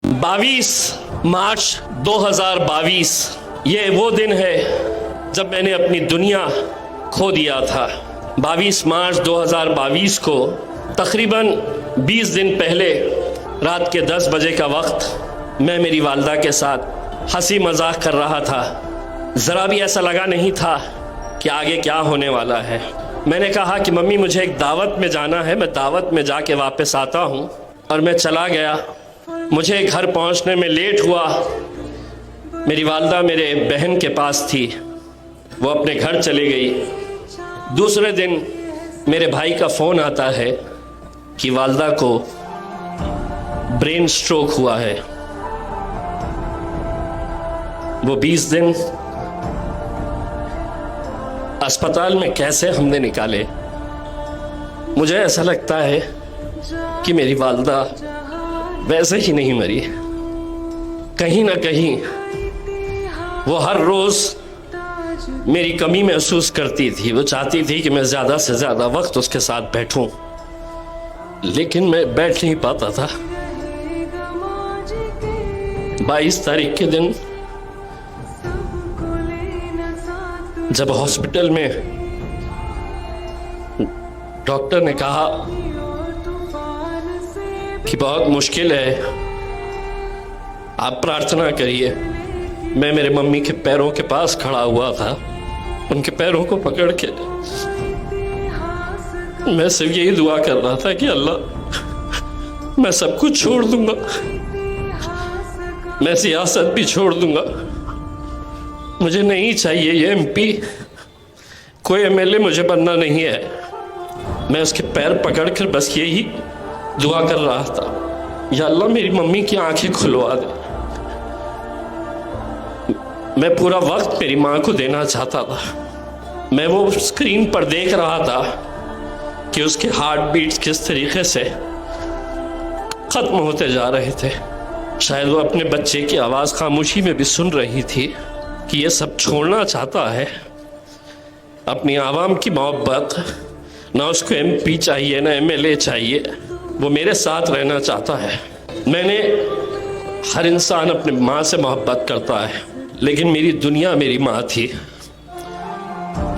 22 मार्च 2022 ये वो दिन है जब मैंने अपनी दुनिया खो दिया था। 22 मार्च 2022 को तकरीबन 20 दिन पहले रात के 10 बजे का वक्त मैं मेरी वालदा के साथ हंसी मजाक कर रहा था। ज़रा भी ऐसा लगा नहीं था कि आगे क्या होने वाला है। मैंने कहा कि मम्मी मुझे एक दावत में जाना है, मैं दावत में जाके वापस आता हूँ। और मैं चला गया। मुझे घर पहुँचने में लेट हुआ। मेरी वालदा मेरे बहन के पास थी, वो अपने घर चली गई। दूसरे दिन मेरे भाई का फ़ोन आता है कि वालदा को ब्रेन स्ट्रोक हुआ है। वो 20 दिन अस्पताल में कैसे हमने निकाले। मुझे ऐसा लगता है कि मेरी वालदा वैसे ही नहीं मरी। कहीं ना कहीं वो हर रोज़ मेरी कमी महसूस करती थी। वो चाहती थी कि मैं ज़्यादा से ज़्यादा वक्त उसके साथ बैठूं, लेकिन मैं बैठ नहीं पाता था। 22 तारीख के दिन जब हॉस्पिटल में डॉक्टर ने कहा कि बहुत मुश्किल है, आप प्रार्थना करिए, मैं मेरे मम्मी के पैरों के पास खड़ा हुआ था। उनके पैरों को पकड़ के मैं सिर्फ यही दुआ कर रहा था कि अल्लाह, मैं सब कुछ छोड़ दूंगा, मैं सियासत भी छोड़ दूंगा, मुझे नहीं चाहिए ये एमपी, कोई एमएलए मुझे बनना नहीं है। मैं उसके पैर पकड़कर बस यही दुआ कर रहा था, या अल्लाह मेरी मम्मी की आंखें खुलवा दे। मैं पूरा वक्त मेरी माँ को देना चाहता था। मैं वो स्क्रीन पर देख रहा था कि उसके हार्ट बीट्स किस तरीके से खत्म होते जा रहे थे। शायद वो अपने बच्चे की आवाज़ खामोशी में भी सुन रही थी कि ये सब छोड़ना चाहता है, अपनी आवाम की मोहब्बत। ना उसको एमपी चाहिए ना एमएलए चाहिए, वो मेरे साथ रहना चाहता है। हर इंसान अपने माँ से मोहब्बत करता है, लेकिन मेरी दुनिया मेरी माँ थी।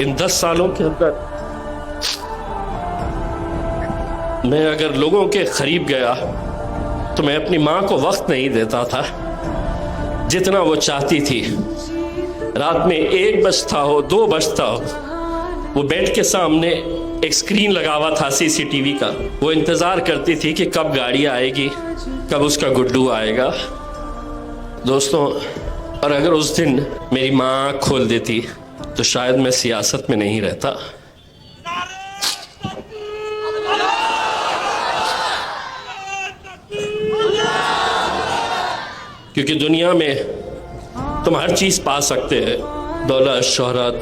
इन 10 सालों के अंदर मैं अगर लोगों के करीब गया तो मैं अपनी माँ को वक्त नहीं देता था जितना वो चाहती थी। रात में 1 बजता हो 2 बजता हो, वो बेड के सामने एक स्क्रीन लगा हुआ था सीसीटीवी का। वो इंतज़ार करती थी कि कब गाड़ी आएगी, कब उसका गुड्डू आएगा। दोस्तों, और अगर उस दिन मेरी माँ आँख खोल देती तो शायद मैं सियासत में नहीं रहता। क्योंकि दुनिया में तुम हर चीज़ पा सकते हैं, दौलत, शोहरत,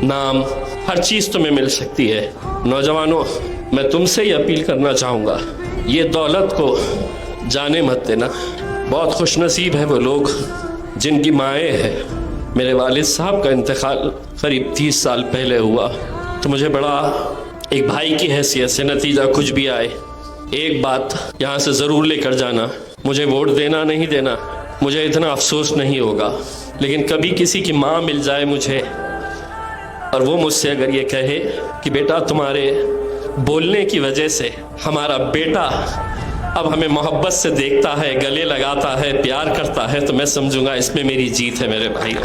नाम, हर चीज़ तुम्हें मिल सकती है। नौजवानों, मैं तुमसे ही अपील करना चाहूँगा, ये दौलत को जाने मत देना। बहुत खुशनसीब है वो लोग जिनकी माएँ हैं। मेरे वालिद साहब का इंतकाल करीब 30 साल पहले हुआ, तो मुझे बड़ा, एक भाई की हैसियत से, नतीजा कुछ भी आए, एक बात यहाँ से ज़रूर लेकर जाना, मुझे वोट देना नहीं देना, मुझे इतना अफसोस नहीं होगा, लेकिन कभी किसी की माँ मिल जाए मुझे और वो मुझसे अगर ये कहे कि बेटा तुम्हारे बोलने की वजह से हमारा बेटा अब हमें मोहब्बत से देखता है, गले लगाता है, प्यार करता है, तो मैं समझूंगा इसमें मेरी जीत है मेरे भाइयों।